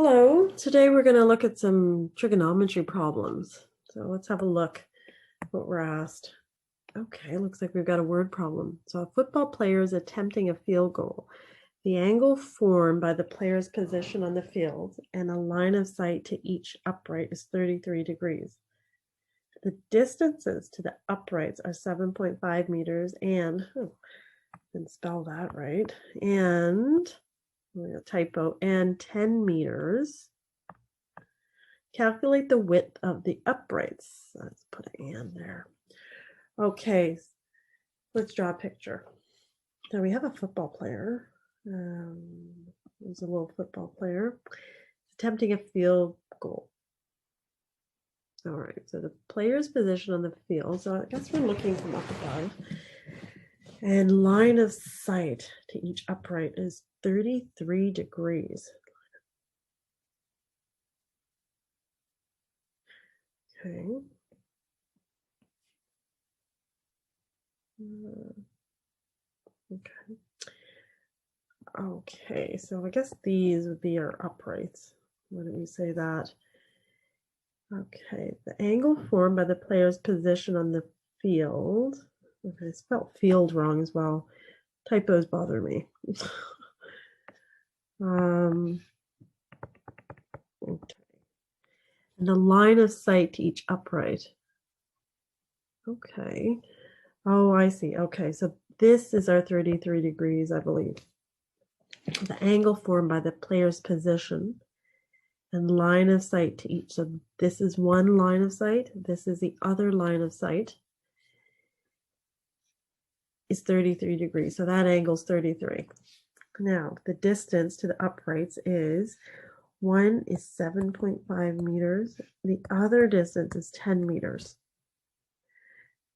Hello, today we're going to look at some trigonometry problems. So let's have a look at what we're asked. Okay, looks like we've got a word problem. So a football player is attempting a field goal. The angle formed by the player's position on the field and a line of sight to each upright is 33 degrees. The distances to the uprights are 7.5 meters and, didn't spell that right, and a typo, and 10 meters. Calculate the width of the uprights. Let's put an and there. Okay, let's draw a picture. So we have a football player. There's a little football player attempting a field goal. All right, so the player's position on the field. So I guess we're looking from up above. And line of sight to each upright is 33 degrees. Okay. Okay, so I guess these would be our uprights. Why don't we say that? Okay, the angle formed by the player's position on the field. Okay, I spelled field wrong as well. Typos bother me. Okay. And the line of sight to each upright. Okay. Oh, I see. Okay, so this is our 33 degrees, I believe. The angle formed by the player's position and line of sight to each. So this is one line of sight. This is the other line of sight. Is 33 degrees. So that angle is 33. Now, the distance to the uprights is, one is 7.5 meters. The other distance is 10 meters.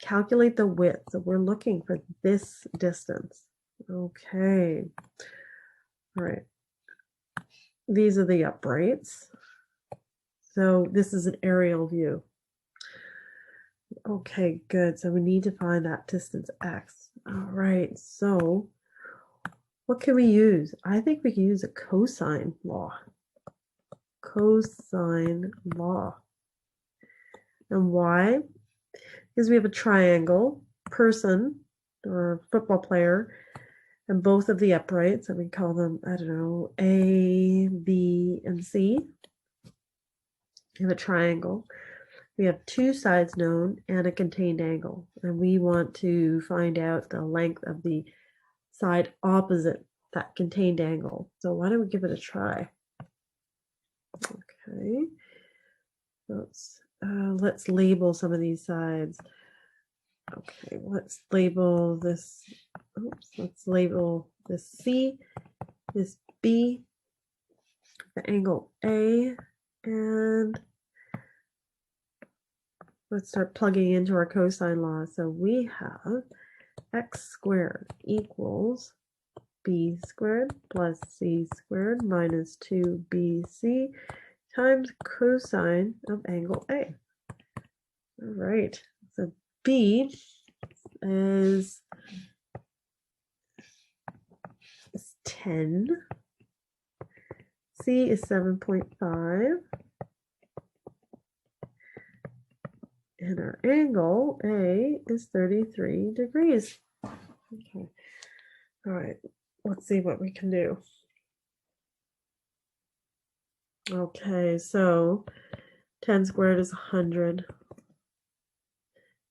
Calculate the width. So we're looking for this distance. Okay. All right. These are the uprights. So this is an aerial view. Okay, good. So we need to find that distance x. All right, so what can we use? I think we can use a cosine law. Cosine law. And why? Because we have a triangle, person, or football player, and both of the uprights, and we call them, I don't know, A, B, and C. We have a triangle. We have two sides known and a contained angle, and we want to find out the length of the side opposite that contained angle. So why don't we give it a try? Okay, let's label some of these sides. Okay, let's label this. Oops, let's label this C, this B, the angle A, and let's start plugging into our cosine law. So we have x squared equals b squared plus c squared minus 2bc times cosine of angle A. All right, so b is 10, c is 7.5, and our angle A is 33 degrees. Okay, all right, let's see what we can do. Okay, so 10 squared is 100.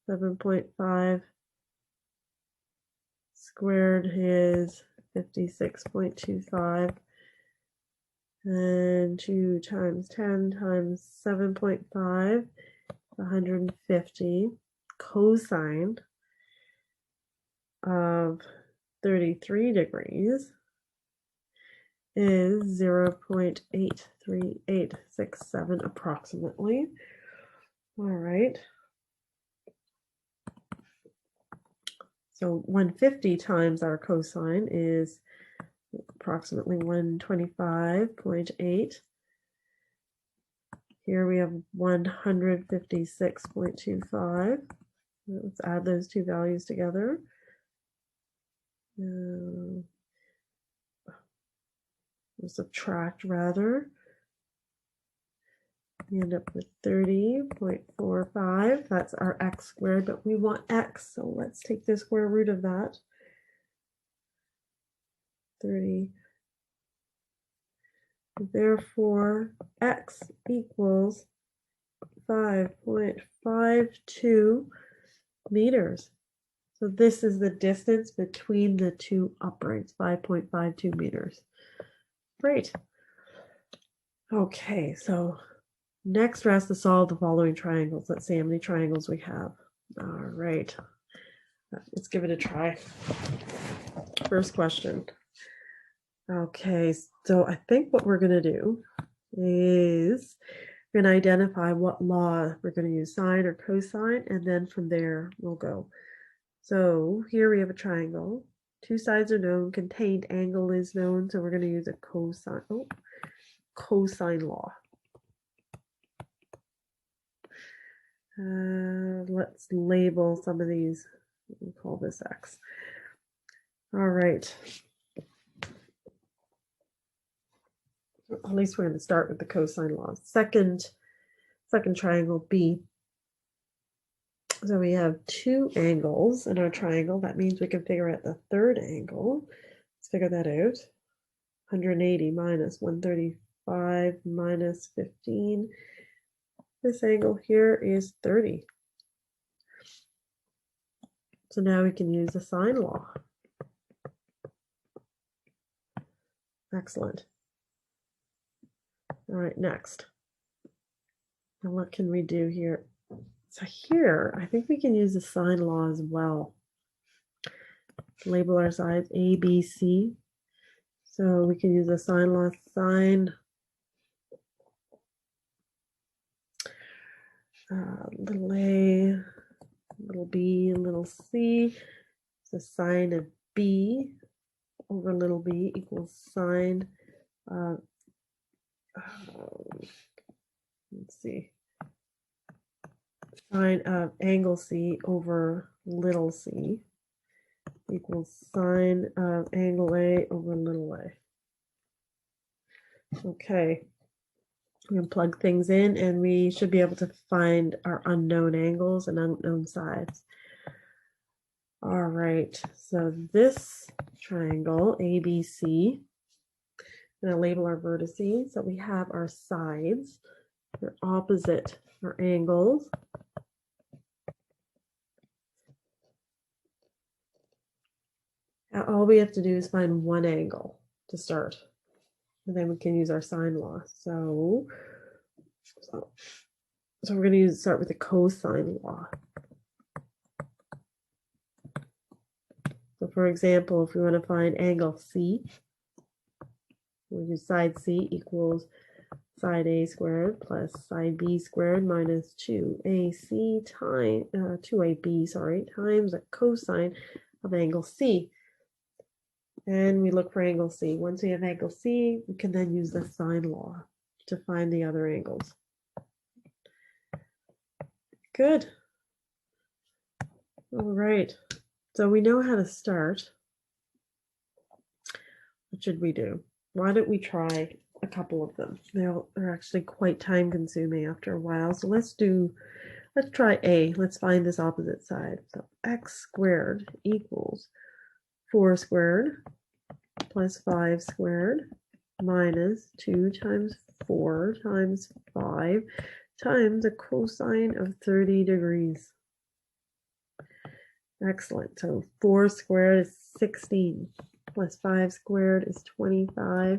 7.5 squared is 56.25. And 2 times 10 times 7.5, 150. Cosine of 33 degrees is 0.83867 approximately. All right. So 150 times our cosine is approximately 125.8. Here we have 156.25. Let's add those two values together. We'll subtract rather. We end up with 30.45. That's our x squared, but we want x, so let's take the square root of that. 30. Therefore, x equals 5.52 meters. So this is the distance between the two uprights, 5.52 meters. Great. Okay, so next we're asked to solve the following triangles. Let's see how many triangles we have. All right, let's give it a try. First question. Okay, so I think what we're going to do is we're going to identify what law we're going to use, sine or cosine, and then from there we'll go. So here we have a triangle. Two sides are known, contained angle is known, so we're going to use a cosine. Oh, cosine law. Let's label some of these. We'll call this x. All right. At least we're going to start with the cosine law. Second triangle B. So we have two angles in our triangle. That means we can figure out the third angle. Let's figure that out. 180 minus 135 minus 15. This angle here is 30. So now we can use the sine law. Excellent. All right, next. Now what can we do here? So here, I think we can use the sine law as well. Label our sides A, B, C. So we can use the sine law, sine little a, little b, little c. So sine of b over little b equals sine of, let's see, sine of angle c over little c equals sine of angle a over little a. Okay, we can plug things in and we should be able to find our unknown angles and unknown sides. All right, so this triangle ABC, I'm going to label our vertices. So we have our sides, they're opposite our angles. All we have to do is find one angle to start, and then we can use our sine law. So we're going to start with the cosine law. So for example, if we want to find angle C, we'll use side C equals side A squared plus side B squared minus 2AC times 2AB, times a cosine of angle C. And we look for angle C. Once we have angle C, we can then use the sine law to find the other angles. Good. All right. So we know how to start. What should we do? Why don't we try a couple of them? They're actually quite time consuming after a while. So let's try A. Let's find this opposite side. So x squared equals 4 squared plus 5 squared minus 2 times 4 times 5 times a cosine of 30 degrees. Excellent. So 4 squared is 16 plus 5 squared is 25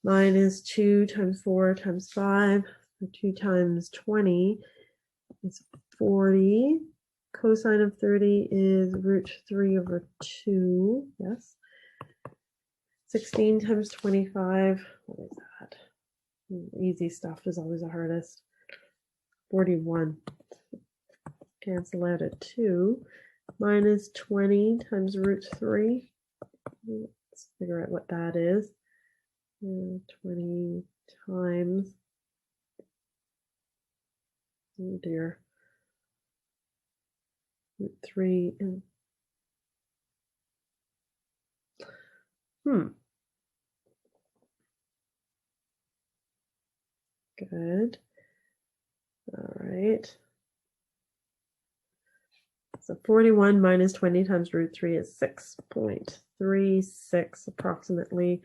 minus 2 times 4 times 5, so 2 times 20 is 40. Cosine of 30 is root 3 over 2. Yes. 16 times 25. What is that? Easy stuff is always the hardest. 41. Cancel out at 2. Minus 20 times root 3. Let's figure out what that is. 20 times, oh dear, root 3 and good. All right. So 41 minus 20 times root 3 is 6.36 approximately.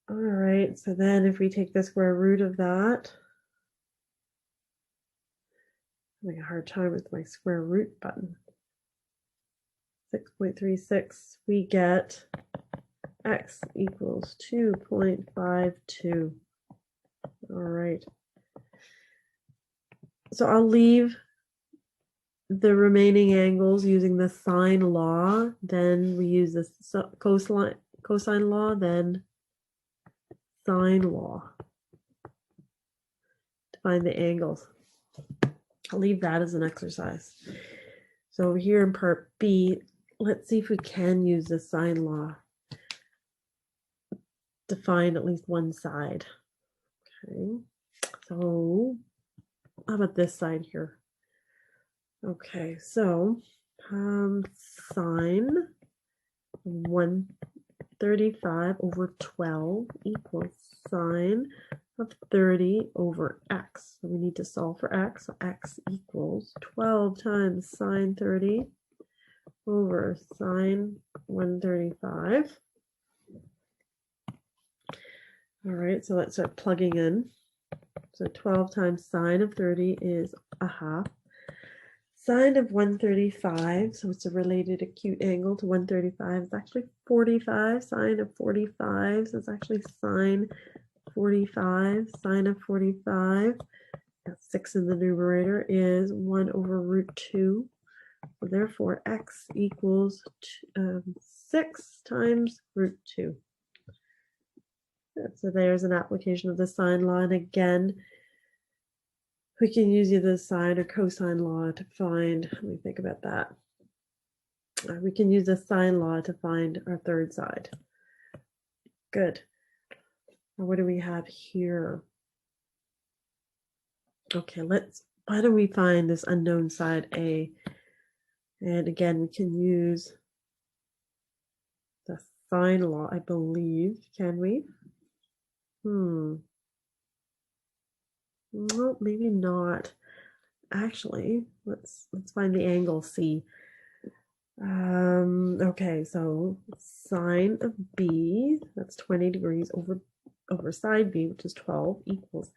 All right, so then if we take the square root of that, I'm having a hard time with my square root button. 6.36, we get x equals 2.52. All right. So I'll leave the remaining angles using the sine law. Then we use the cosine law, then sine law to find the angles. I'll leave that as an exercise. So over here in part B, let's see if we can use the sine law to find at least one side. Okay, so how about this side here? Okay, so sine 135 over 12 equals sine of 30 over x. So we need to solve for x. So x equals 12 times sine 30 over sine 135. All right, so let's start plugging in. So 12 times sine of 30 is a half. Sine of 135, so it's a related acute angle to 135, is actually 45. Sine of 45, so it's actually sine 45. Sine of 45, that's 6 in the numerator, is 1 over root 2. So therefore, x equals 6 times root 2. So there's an application of the sine law, and again, we can use either the sine or cosine law to find, let me think about that. We can use the sine law to find our third side. Good. Now what do we have here? Okay, why don't we find this unknown side A? And again, we can use the sine law, I believe, can we? No, maybe not. Actually, let's find the angle C. Okay, so sine of B, that's 20 degrees over side B, which is 12, equals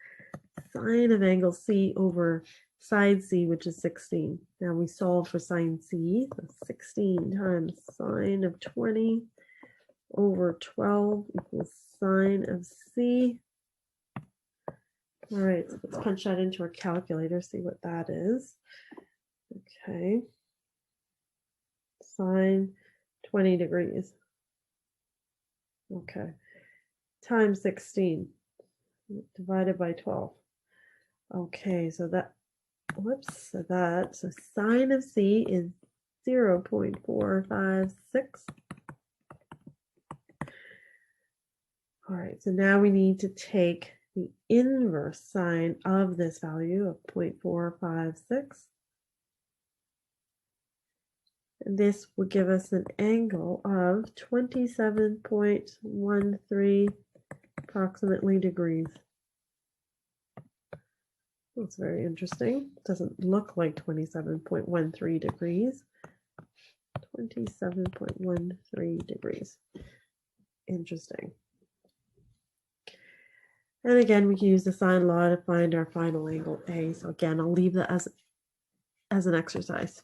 sine of angle C over side C, which is 16. Now we solve for sine C, so 16 times sine of 20 over 12 equals sine of C. All right, so let's punch that into our calculator, see what that is. Okay, sine 20 degrees. Okay, times 16 divided by 12. Okay, so that, so sine of C is 0.456. All right, so now we need to take the inverse sine of this value of 0.456. And this will give us an angle of 27.13 approximately degrees. That's very interesting. It doesn't look like 27.13 degrees. 27.13 degrees. Interesting. And again, we can use the sine law to find our final angle A. So again, I'll leave that as an exercise.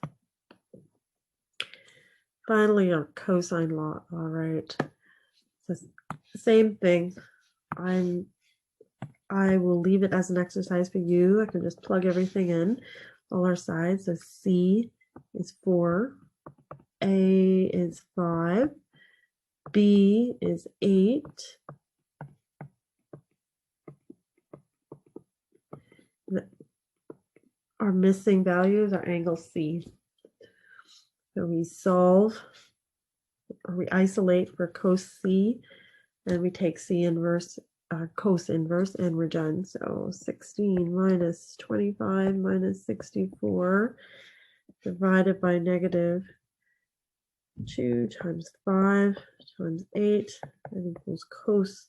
Finally, our cosine law. All right. So same thing. I will leave it as an exercise for you. I can just plug everything in, all our sides. So C is 4, A is 5, B is 8, our missing values are angle C. So we solve, or we isolate for cos C, and we take C inverse, cos inverse, and we're done. So 16 minus 25 minus 64 divided by negative 2 times 5 times 8, that equals cos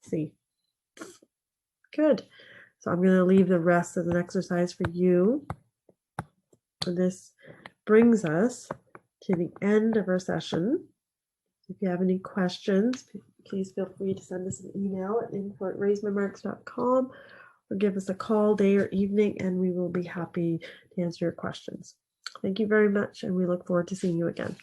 C. Good. So I'm going to leave the rest as an exercise for you. And this brings us to the end of our session. If you have any questions, please feel free to send us an email at info@raisemymarks.com or give us a call day or evening, and we will be happy to answer your questions. Thank you very much, and we look forward to seeing you again.